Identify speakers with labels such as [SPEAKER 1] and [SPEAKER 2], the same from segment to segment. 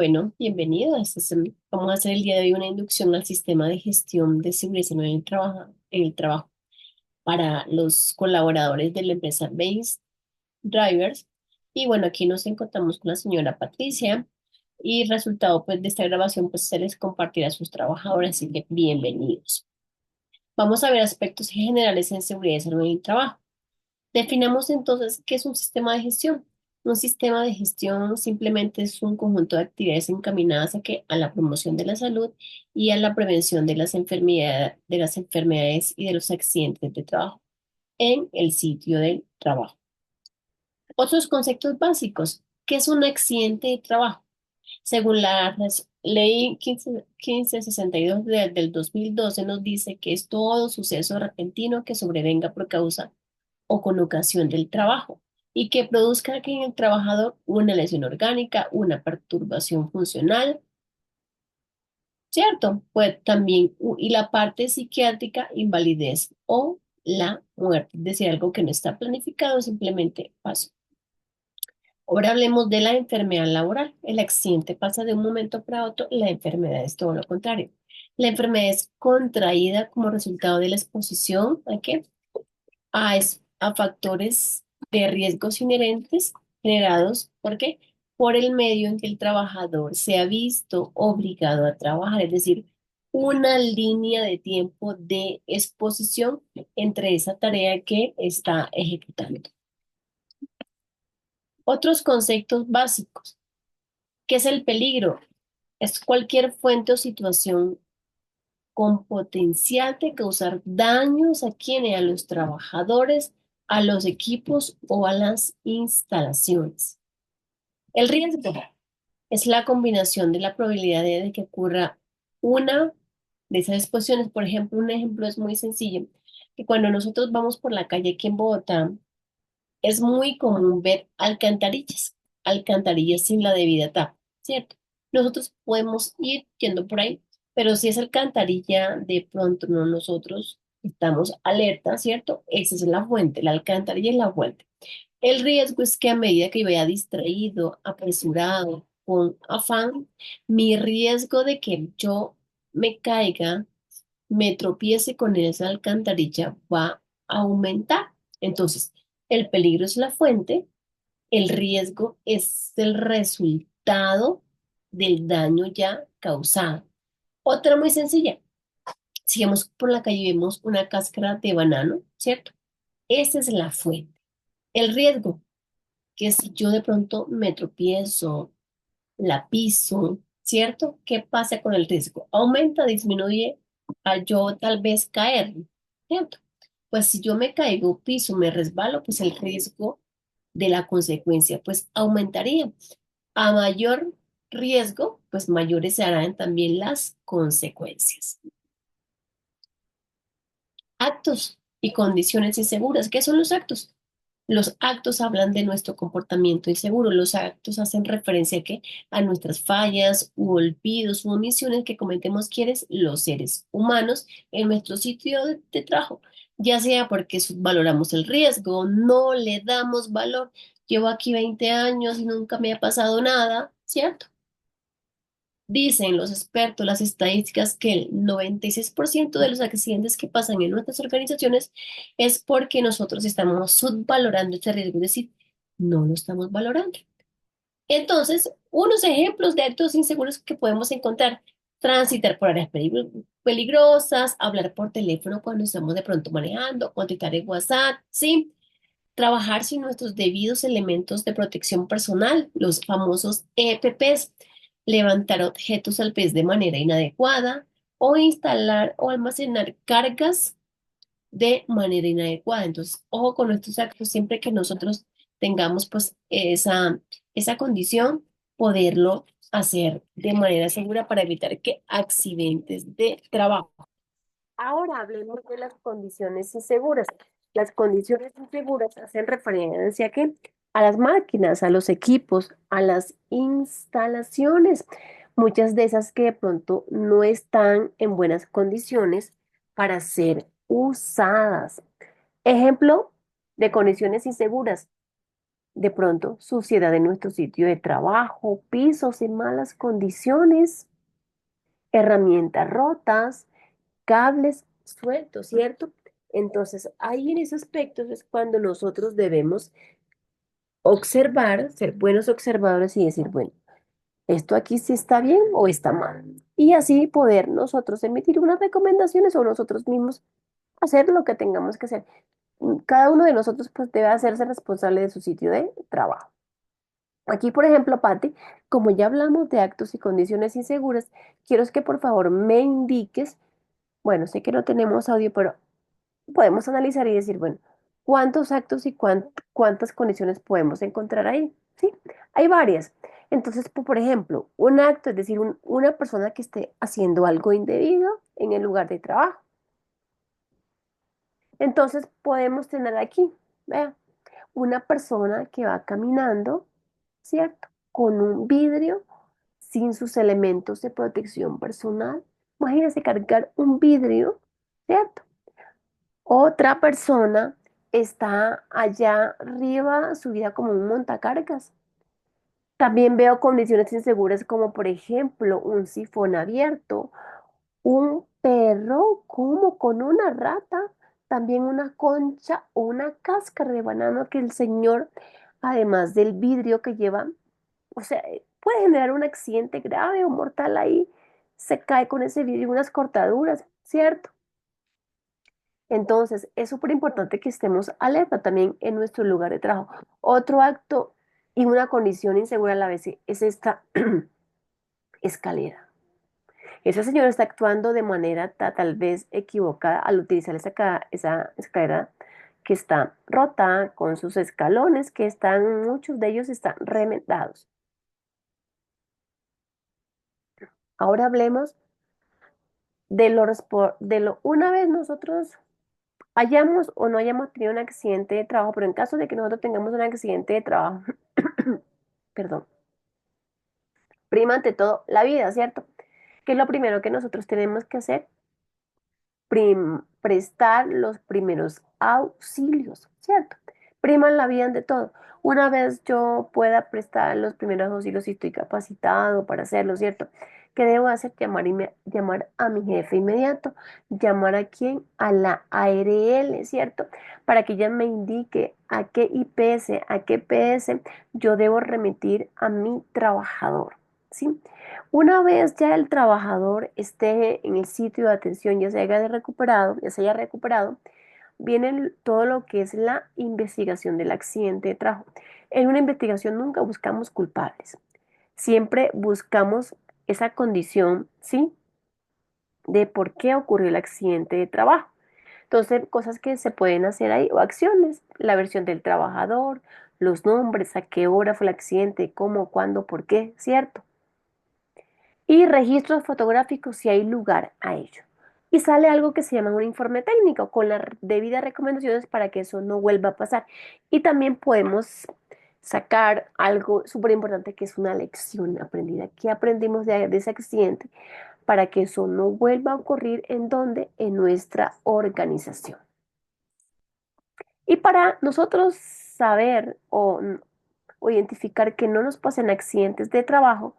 [SPEAKER 1] Bueno, bienvenido. Vamos a hacer el día de hoy una inducción al sistema de gestión de seguridad en el trabajo para los colaboradores de la empresa Base Drivers. Y bueno, aquí nos encontramos con la señora Patricia y resultado pues de esta grabación pues se les compartirá a sus trabajadores, así que bienvenidos. Vamos a ver aspectos generales en seguridad y salud en el trabajo. Definamos entonces qué es un sistema de gestión. Un sistema de gestión simplemente es un conjunto de actividades encaminadas a la promoción de la salud y a la prevención de de las enfermedades y de los accidentes de trabajo en el sitio del trabajo. Otros conceptos básicos. ¿Qué es un accidente de trabajo? Según la ley 1562 del 2012 nos dice que es todo suceso repentino que sobrevenga por causa o con ocasión del trabajo y que produzca aquí en el trabajador una lesión orgánica, una perturbación funcional, ¿cierto? Pues también, y la parte psiquiátrica, invalidez o la muerte, es decir, algo que no está planificado, simplemente pasó. Ahora hablemos de la enfermedad laboral. El accidente pasa de un momento para otro, la enfermedad es todo lo contrario. La enfermedad es contraída como resultado de la exposición ¿a qué? A factores de riesgos inherentes generados, ¿por qué? Por el medio en que el trabajador se ha visto obligado a trabajar, es decir, una línea de tiempo de exposición entre esa tarea que está ejecutando. Otros conceptos básicos. ¿Qué es el peligro? Es cualquier fuente o situación con potencial de causar daños a quienes, a los trabajadores, a los equipos o a las instalaciones. El riesgo es la combinación de la probabilidad de que ocurra una de esas exposiciones. Por ejemplo, un ejemplo es muy sencillo, que cuando nosotros vamos por la calle aquí en Bogotá, es muy común ver alcantarillas sin la debida tapa, ¿cierto? Nosotros podemos ir yendo por ahí, pero si es alcantarilla, de pronto no nosotros estamos alerta, ¿cierto? Esa es la fuente, la alcantarilla es la fuente. El riesgo es que a medida que yo vaya distraído, apresurado, con afán, mi riesgo de que yo me caiga, me tropiece con esa alcantarilla va a aumentar. Entonces, el peligro es la fuente, el riesgo es el resultado del daño ya causado. Otra muy sencilla, si vamos por la calle y vemos una cáscara de banano, ¿cierto? Esa es la fuente. El riesgo, que si yo de pronto me tropiezo, la piso, ¿cierto? ¿Qué pasa con el riesgo? Aumenta, disminuye al yo tal vez caer, ¿cierto? Pues si yo me caigo, piso, me resbalo, pues el riesgo de la consecuencia pues aumentaría. A mayor riesgo, pues mayores serán también las consecuencias. Actos y condiciones inseguras. ¿Qué son los actos? Los actos hablan de nuestro comportamiento inseguro. Los actos hacen referencia a, ¿qué? A nuestras fallas u olvidos u omisiones que cometemos quienes los seres humanos en nuestro sitio de trabajo, ya sea porque valoramos el riesgo, no le damos valor. Llevo aquí 20 años y nunca me ha pasado nada, ¿cierto? Dicen los expertos, las estadísticas, que el 96% de los accidentes que pasan en nuestras organizaciones es porque nosotros estamos subvalorando este riesgo, es decir, no lo estamos valorando. Entonces, unos ejemplos de actos inseguros que podemos encontrar: transitar por áreas peligrosas, hablar por teléfono cuando estamos de pronto manejando, contestar en WhatsApp, ¿sí? Trabajar sin nuestros debidos elementos de protección personal, los famosos EPPs, levantar objetos al pez de manera inadecuada o instalar o almacenar cargas de manera inadecuada. Entonces, ojo con estos actos, siempre que nosotros tengamos pues esa condición, poderlo hacer de manera segura para evitar que accidentes de trabajo. Ahora hablemos de las condiciones inseguras. Las condiciones inseguras hacen referencia ¿a qué? A las máquinas, a los equipos, a las instalaciones. Muchas de esas que de pronto no están en buenas condiciones para ser usadas. Ejemplo de condiciones inseguras: De pronto, suciedad en nuestro sitio de trabajo, pisos en malas condiciones, herramientas rotas, cables sueltos, ¿cierto? Entonces, ahí en ese aspecto es cuando nosotros debemos observar, ser buenos observadores y decir, bueno, ¿esto aquí sí está bien o está mal? Y así poder nosotros emitir unas recomendaciones o nosotros mismos hacer lo que tengamos que hacer. Cada uno de nosotros pues debe hacerse responsable de su sitio de trabajo. Aquí, por ejemplo, Patti, como ya hablamos de actos y condiciones inseguras, quiero es que por favor me indiques, bueno, sé que no tenemos audio, pero podemos analizar y decir, bueno, ¿cuántos actos y cuántas condiciones podemos encontrar ahí? Sí, hay varias. Entonces, por ejemplo, un acto, es decir, una persona que esté haciendo algo indebido en el lugar de trabajo. Entonces, podemos tener aquí, vea, una persona que va caminando, ¿cierto? Con un vidrio sin sus elementos de protección personal. Imagínense cargar un vidrio, ¿cierto? Otra persona está allá arriba, subida como un montacargas. También veo condiciones inseguras como por ejemplo un sifón abierto, un perro como con una rata, también una concha o una cáscara de banano que el señor, además del vidrio que lleva, o sea, puede generar un accidente grave o mortal ahí. Se cae con ese vidrio y unas cortaduras, ¿cierto? Entonces, es súper importante que estemos alerta también en nuestro lugar de trabajo. Otro acto y una condición insegura a la vez es esta escalera. Ese señor está actuando de manera tal vez equivocada al utilizar esa escalera que está rota con sus escalones, que están, muchos de ellos están remendados. Ahora hablemos una vez nosotros hayamos o no hayamos tenido un accidente de trabajo, pero en caso de que nosotros tengamos un accidente de trabajo, perdón, prima ante todo la vida, ¿cierto? ¿Qué es lo primero que nosotros tenemos que hacer? Prestar los primeros auxilios, ¿cierto? Priman la vida ante todo. Una vez yo pueda prestar los primeros auxilios y estoy capacitado para hacerlo, ¿cierto? ¿Qué debo hacer? Llamar a mi jefe inmediato, llamar a quién, a la ARL, ¿cierto? Para que ella me indique a qué IPS, a qué PS yo debo remitir a mi trabajador, ¿sí? Una vez ya el trabajador esté en el sitio de atención, ya se haya recuperado, viene todo lo que es la investigación del accidente de trabajo. En una investigación nunca buscamos culpables, siempre buscamos esa condición, ¿sí? De por qué ocurrió el accidente de trabajo. Entonces, cosas que se pueden hacer ahí o acciones, la versión del trabajador, los nombres, a qué hora fue el accidente, cómo, cuándo, por qué, ¿cierto? Y registros fotográficos si hay lugar a ello. Y sale algo que se llama un informe técnico con las debidas recomendaciones para que eso no vuelva a pasar. Y también podemos sacar algo súper importante que es una lección aprendida. ¿Qué aprendimos de ese accidente para que eso no vuelva a ocurrir en donde? En nuestra organización. Y para nosotros saber o identificar que no nos pasen accidentes de trabajo,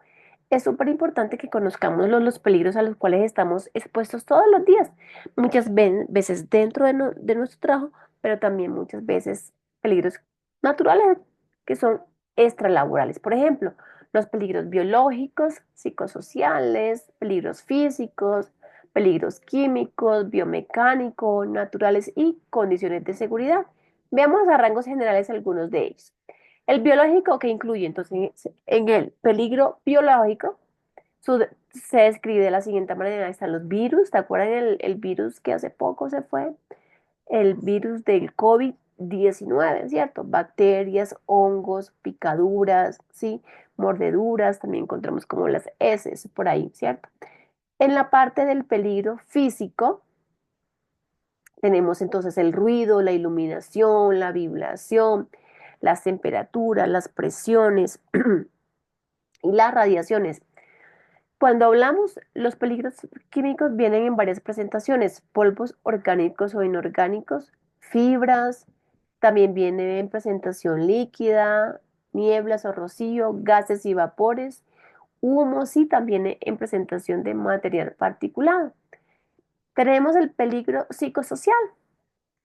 [SPEAKER 1] es súper importante que conozcamos los peligros a los cuales estamos expuestos todos los días, muchas veces dentro de nuestro trabajo, pero también muchas veces peligros naturales que son extralaborales. Por ejemplo, los peligros biológicos, psicosociales, peligros físicos, peligros químicos, biomecánicos, naturales y condiciones de seguridad. Veamos a rangos generales algunos de ellos. El biológico que incluye entonces en el peligro biológico se describe de la siguiente manera. Están los virus, ¿te acuerdan el virus que hace poco se fue? El virus del COVID-19, ¿cierto? Bacterias, hongos, picaduras, ¿sí? Mordeduras, también encontramos como las heces por ahí, ¿cierto? En la parte del peligro físico, tenemos entonces el ruido, la iluminación, la vibración, las temperaturas, las presiones y las radiaciones. Cuando hablamos, los peligros químicos vienen en varias presentaciones, polvos orgánicos o inorgánicos, fibras, También viene en presentación líquida, nieblas o rocío, gases y vapores, humos y también en presentación de material particulado. Tenemos el peligro psicosocial,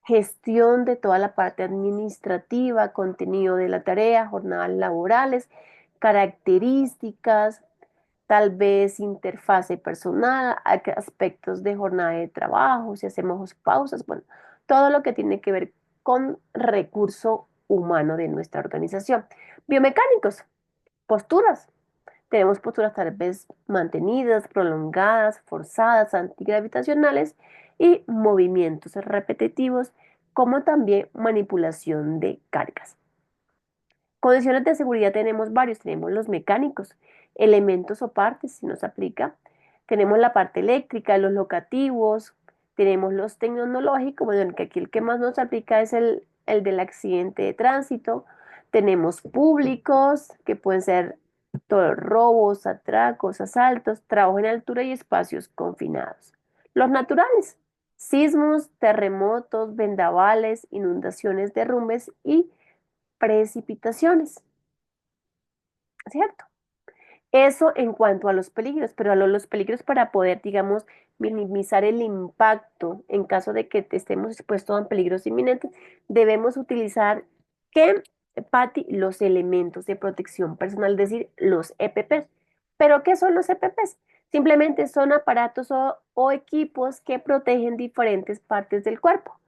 [SPEAKER 1] gestión de toda la parte administrativa, contenido de la tarea, jornadas laborales, características, tal vez interfase personal, aspectos de jornada de trabajo, si hacemos pausas, bueno, todo lo que tiene que ver con recurso humano de nuestra organización. Biomecánicos, posturas. Tenemos posturas tal vez mantenidas, prolongadas, forzadas, antigravitacionales y movimientos repetitivos, como también manipulación de cargas. Condiciones de seguridad tenemos varios, tenemos los mecánicos, elementos o partes, si nos aplica, tenemos la parte eléctrica, los locativos, tenemos los tecnológicos, bueno, que aquí el que más nos aplica es el del accidente de tránsito, tenemos públicos, que pueden ser todos robos, atracos, asaltos, trabajo en altura y espacios confinados. Los naturales, sismos, terremotos, vendavales, inundaciones, derrumbes y precipitaciones, ¿cierto? Eso en cuanto a los peligros, pero a los peligros para poder, digamos, minimizar el impacto en caso de que estemos expuestos a peligros inminentes, debemos utilizar, ¿qué, Patti? Los elementos de protección personal, es decir, los EPPs. ¿Pero qué son los EPPs? Simplemente son aparatos o equipos que protegen diferentes partes del cuerpo.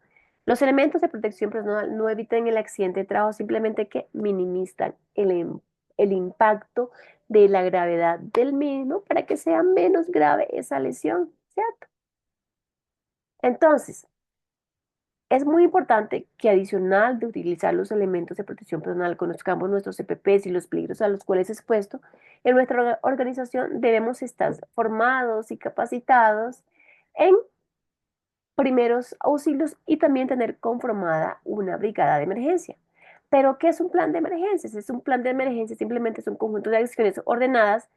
[SPEAKER 1] Los elementos de protección personal no evitan el accidente de trabajo, simplemente que minimizan el impacto de la gravedad del mismo para que sea menos grave esa lesión, ¿cierto? Entonces, es muy importante que adicional de utilizar los elementos de protección personal, conozcamos nuestros CPPs y los peligros a los cuales es expuesto. En nuestra organización debemos estar formados y capacitados en primeros auxilios y también tener conformada una brigada de emergencia. Pero, ¿qué es un plan de emergencias? Es un plan de emergencia, simplemente es un conjunto de acciones ordenadas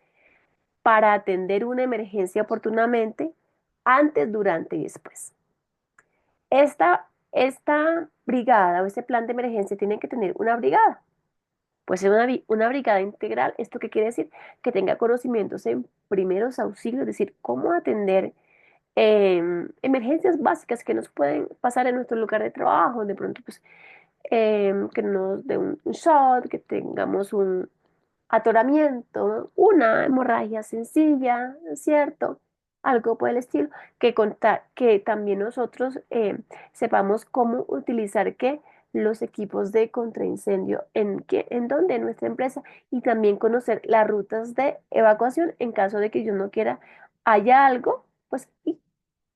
[SPEAKER 1] para atender una emergencia oportunamente antes, durante y después. Esta brigada o este plan de emergencia tiene que tener una brigada. Pues ser una brigada integral, ¿esto qué quiere decir? Que tenga conocimientos en primeros auxilios, es decir, cómo atender emergencias básicas que nos pueden pasar en nuestro lugar de trabajo, de pronto pues que nos dé un shot, que tengamos un atoramiento, una hemorragia sencilla, ¿cierto? Algo por el estilo, que también nosotros sepamos cómo utilizar los equipos de contraincendio en donde en nuestra empresa y también conocer las rutas de evacuación en caso de que yo no quiera haya algo, pues y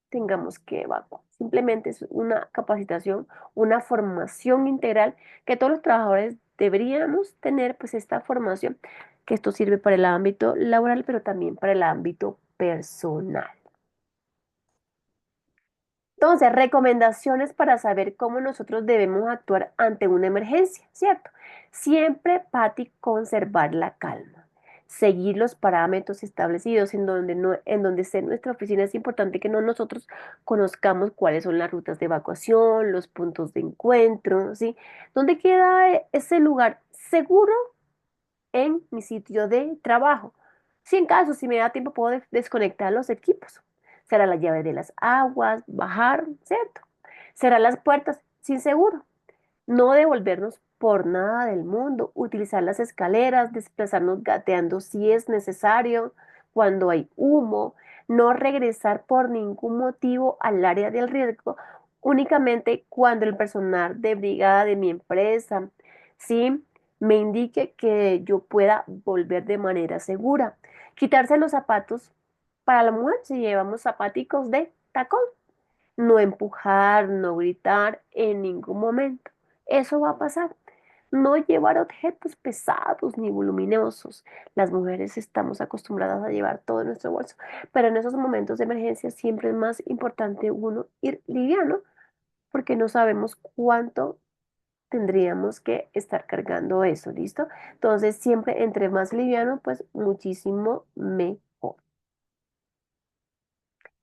[SPEAKER 1] tengamos que evacuar. Simplemente es una capacitación, una formación integral que todos los trabajadores deberíamos tener, pues esta formación, que esto sirve para el ámbito laboral, pero también para el ámbito personal. Entonces, recomendaciones para saber cómo nosotros debemos actuar ante una emergencia, ¿cierto? Siempre, Patti, conservar la calma. Seguir los parámetros establecidos en donde, no, en donde esté nuestra oficina. Es importante que no nosotros conozcamos cuáles son las rutas de evacuación, los puntos de encuentro, ¿sí? ¿Dónde queda ese lugar seguro en mi sitio de trabajo? Si en caso, si me da tiempo, puedo desconectar los equipos. Será la llave de las aguas, bajar, ¿cierto? Será las puertas sin seguro. No devolvernos por nada del mundo. Utilizar las escaleras, desplazarnos gateando si es necesario, cuando hay humo. No regresar por ningún motivo al área del riesgo, únicamente cuando el personal de brigada de mi empresa, ¿sí? Me indique que yo pueda volver de manera segura. Quitarse los zapatos para la mujer si llevamos zapaticos de tacón. No empujar, no gritar en ningún momento. Eso va a pasar. No llevar objetos pesados ni voluminosos. Las mujeres estamos acostumbradas a llevar todo en nuestro bolso, pero en esos momentos de emergencia siempre es más importante uno ir liviano porque no sabemos cuánto tendríamos que estar cargando eso, ¿listo? Entonces, siempre entre más liviano, pues muchísimo mejor.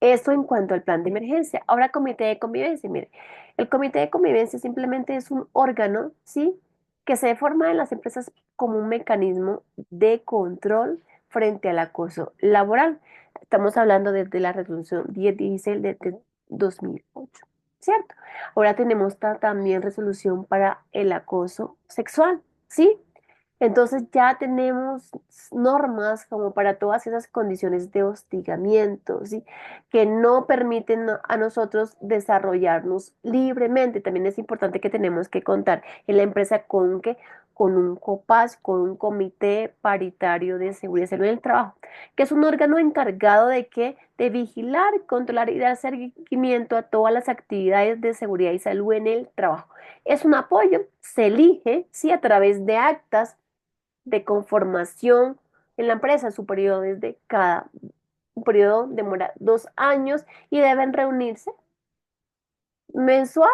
[SPEAKER 1] Eso en cuanto al plan de emergencia. Ahora, comité de convivencia. Mire, el comité de convivencia simplemente es un órgano, ¿sí? Que se forma en las empresas como un mecanismo de control frente al acoso laboral. Estamos hablando desde la resolución 1016 de 2008, ¿cierto? Ahora tenemos también resolución para el acoso sexual, ¿sí? Entonces ya tenemos normas como para todas esas condiciones de hostigamiento, ¿sí? Que no permiten a nosotros desarrollarnos libremente. También es importante que tenemos que contar en la empresa con un COPAS, con un comité paritario de seguridad y salud en el trabajo, que es un órgano encargado de qué, de vigilar, controlar y dar seguimiento a todas las actividades de seguridad y salud en el trabajo. Es un apoyo, se elige, sí, a través de actas de conformación en la empresa. Su periodo es de cada, un periodo demora 2 años y deben reunirse mensual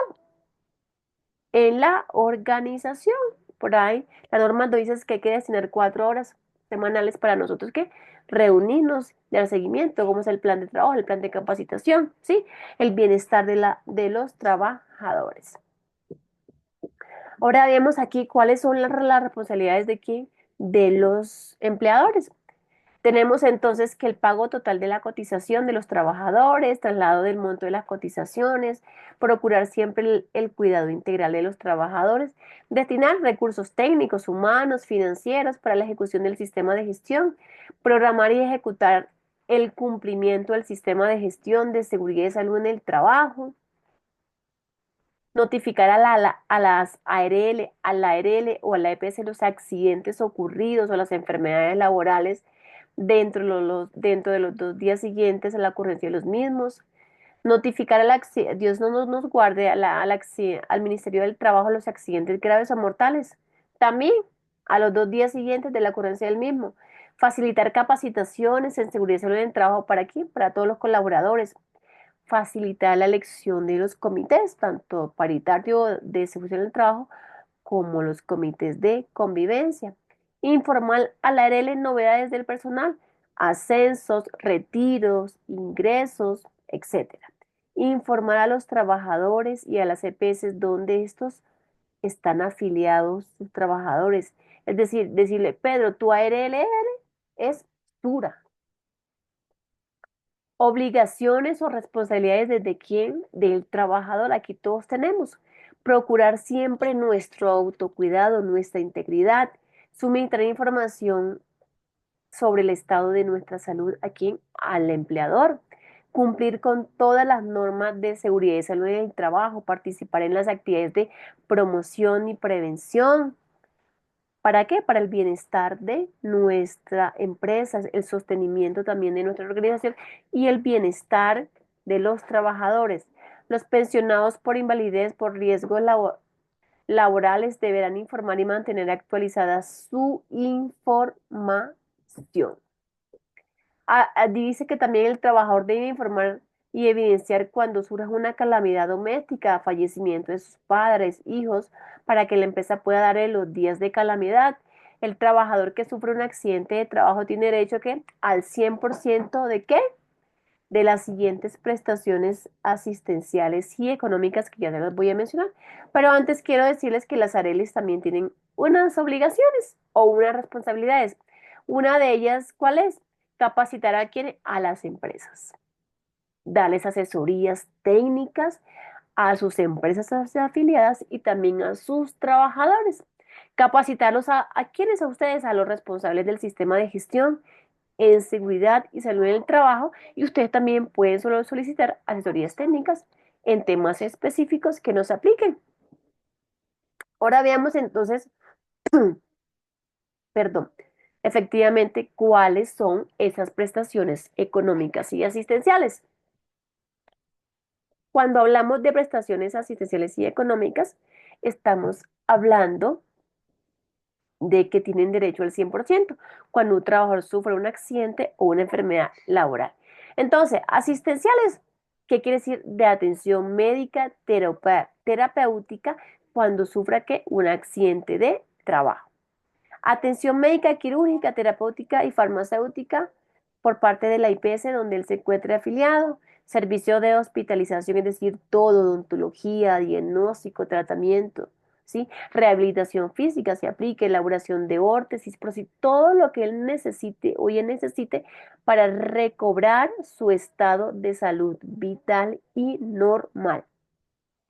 [SPEAKER 1] en la organización. Por ahí, la norma nos dice que hay que destinar 4 horas semanales para nosotros que reunirnos, dar seguimiento, como es el plan de trabajo, el plan de capacitación, ¿sí? El bienestar de los trabajadores. Ahora vemos aquí cuáles son las responsabilidades de quién, de los empleadores. Tenemos entonces que el pago total de la cotización de los trabajadores, traslado del monto de las cotizaciones, procurar siempre el cuidado integral de los trabajadores, destinar recursos técnicos, humanos, financieros para la ejecución del sistema de gestión, programar y ejecutar el cumplimiento del sistema de gestión de seguridad y salud en el trabajo, notificar a las ARL, a la ARL o a la EPS los accidentes ocurridos o las enfermedades laborales dentro de los 2 días siguientes a la ocurrencia de los mismos, notificar Dios no nos guarde al Ministerio del Trabajo los accidentes graves o mortales, también a los 2 días siguientes de la ocurrencia del mismo, facilitar capacitaciones en seguridad y salud en el trabajo para aquí, para todos los colaboradores, facilitar la elección de los comités, tanto paritario de ejecución del trabajo como los comités de convivencia. Informar a la ARL novedades del personal, ascensos, retiros, ingresos, etcétera. Informar a los trabajadores y a las EPS donde estos están afiliados sus trabajadores. Es decir, decirle, Pedro, tu ARL es dura. Obligaciones o responsabilidades desde quién, del trabajador, aquí todos tenemos. Procurar siempre nuestro autocuidado, nuestra integridad, suministrar información sobre el estado de nuestra salud aquí al empleador, cumplir con todas las normas de seguridad y salud en el trabajo, participar en las actividades de promoción y prevención, ¿para qué? Para el bienestar de nuestra empresa, el sostenimiento también de nuestra organización y el bienestar de los trabajadores. Los pensionados por invalidez, por riesgos laborales deberán informar y mantener actualizada su información. Dice que también el trabajador debe informar y evidenciar cuando surja una calamidad doméstica, fallecimiento de sus padres, hijos, para que la empresa pueda darle los días de calamidad. El trabajador que sufre un accidente de trabajo tiene derecho a ¿qué? Al 100% de qué? De las siguientes prestaciones asistenciales y económicas que ya se las voy a mencionar. Pero antes quiero decirles que las ARELs también tienen unas obligaciones o unas responsabilidades. Una de ellas, ¿cuál es? Capacitar a quién? A las empresas. Darles asesorías técnicas a sus empresas afiliadas y también a sus trabajadores. Capacitarlos a quienes, a ustedes, a los responsables del sistema de gestión en seguridad y salud en el trabajo, y ustedes también pueden solo solicitar asesorías técnicas en temas específicos que nos apliquen. Ahora veamos entonces, perdón, efectivamente, cuáles son esas prestaciones económicas y asistenciales. Cuando hablamos de prestaciones asistenciales y económicas, estamos hablando de que tienen derecho al 100% cuando un trabajador sufre un accidente o una enfermedad laboral. Entonces, asistenciales, ¿qué quiere decir? De atención médica terapéutica cuando sufra que un accidente de trabajo. Atención médica, quirúrgica, terapéutica y farmacéutica por parte de la IPS donde él se encuentre afiliado, servicio de hospitalización, es decir, todo, odontología, diagnóstico, tratamiento, ¿sí? Rehabilitación física se aplica, elaboración de órtesis, todo lo que él necesite o ella necesite para recobrar su estado de salud vital y normal.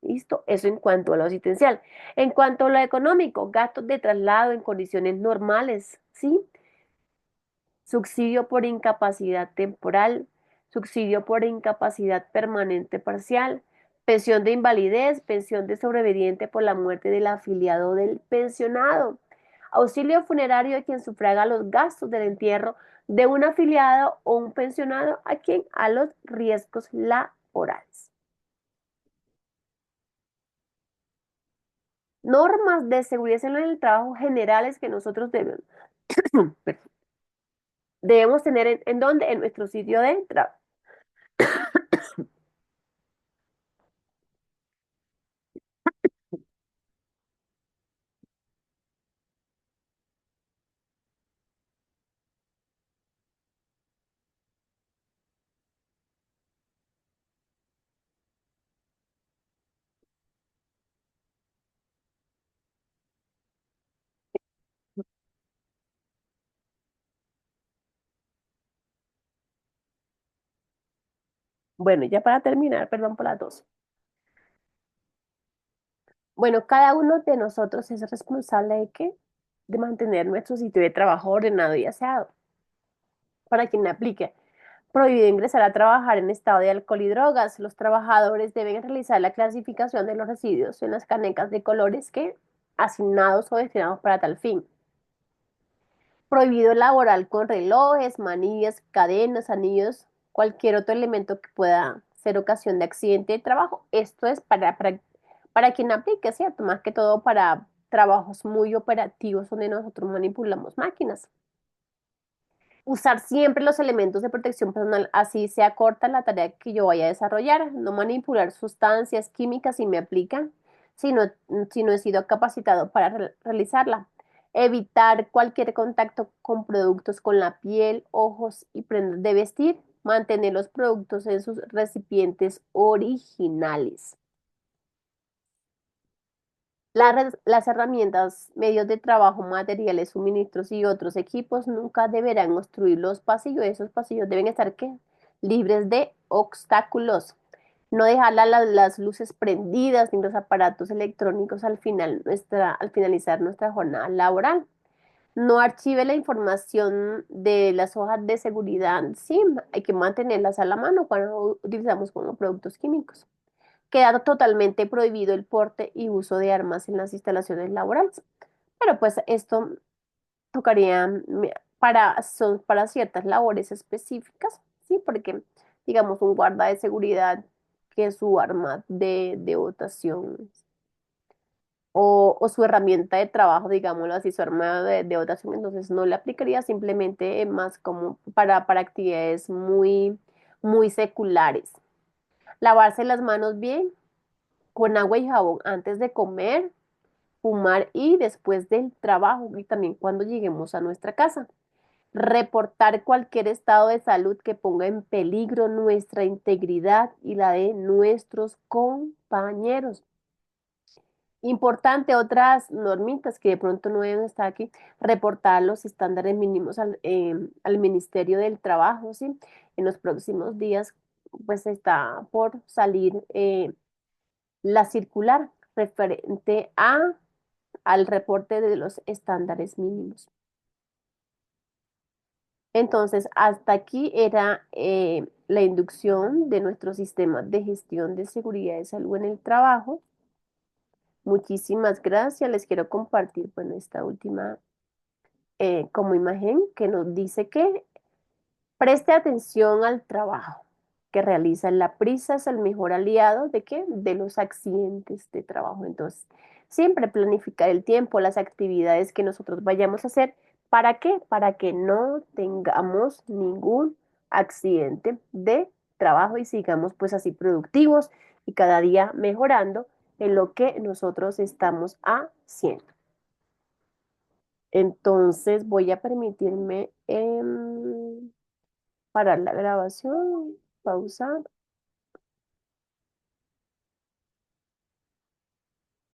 [SPEAKER 1] ¿Listo? Eso en cuanto a lo asistencial. En cuanto a lo económico, gastos de traslado en condiciones normales, ¿sí? Subsidio por incapacidad temporal, subsidio por incapacidad permanente parcial, pensión de invalidez, pensión de sobreviviente por la muerte del afiliado del pensionado, auxilio funerario a quien sufraga los gastos del entierro de un afiliado o un pensionado a quien a los riesgos laborales. Normas de seguridad en el trabajo generales que nosotros debemos tener en dónde, en nuestro sitio de trabajo. Bueno, ya para terminar, perdón por la tos. Bueno, cada uno de nosotros es responsable de qué? De mantener nuestro sitio de trabajo ordenado y aseado. Para quien aplique, prohibido ingresar a trabajar en estado de alcohol y drogas. Los trabajadores deben realizar la clasificación de los residuos en las canecas de colores que asignados o destinados para tal fin. Prohibido laboral con relojes, manillas, cadenas, anillos, cualquier otro elemento que pueda ser ocasión de accidente de trabajo. Esto es para quien aplique, ¿cierto? Más que todo para trabajos muy operativos donde nosotros manipulamos máquinas. Usar siempre los elementos de protección personal, así sea corta la tarea que yo vaya a desarrollar. No manipular sustancias químicas si me aplican, si no, si no he sido capacitado para realizarla. Evitar cualquier contacto con productos con la piel, ojos y prendas de vestir. Mantener los productos en sus recipientes originales. Las herramientas, medios de trabajo, materiales, suministros y otros equipos nunca deberán obstruir los pasillos. Esos pasillos deben estar ¿qué? Libres de obstáculos. No dejar las luces prendidas ni los aparatos electrónicos al finalizar nuestra jornada laboral. No archive la información de las hojas de seguridad. Sí, hay que mantenerlas a la mano cuando utilizamos como productos químicos. Queda totalmente prohibido el porte y uso de armas en las instalaciones laborales. Pero pues esto tocaría son para ciertas labores específicas, ¿sí? Porque, digamos, un guarda de seguridad que su arma de votación o su herramienta de trabajo, digámoslo así, su arma de votación, entonces no le aplicaría simplemente más como para actividades muy seculares. Lavarse las manos bien con agua y jabón antes de comer, fumar y después del trabajo y también cuando lleguemos a nuestra casa. Reportar cualquier estado de salud que ponga en peligro nuestra integridad y la de nuestros compañeros. Importante, otras normitas que de pronto no deben estar aquí, reportar los estándares mínimos al Ministerio del Trabajo, ¿sí? En los próximos días, pues está por salir la circular referente al reporte de los estándares mínimos. Entonces, hasta aquí era la inducción de nuestro sistema de gestión de seguridad y salud en el trabajo. Muchísimas gracias. Les quiero compartir, bueno, esta última como imagen que nos dice que preste atención al trabajo que realiza. La prisa es el mejor aliado de qué? De los accidentes de trabajo. Entonces, siempre planificar el tiempo, las actividades que nosotros vayamos a hacer. ¿Para qué? Para que no tengamos ningún accidente de trabajo y sigamos pues así productivos y cada día mejorando en lo que nosotros estamos haciendo. Entonces voy a permitirme Parar la grabación, pausar.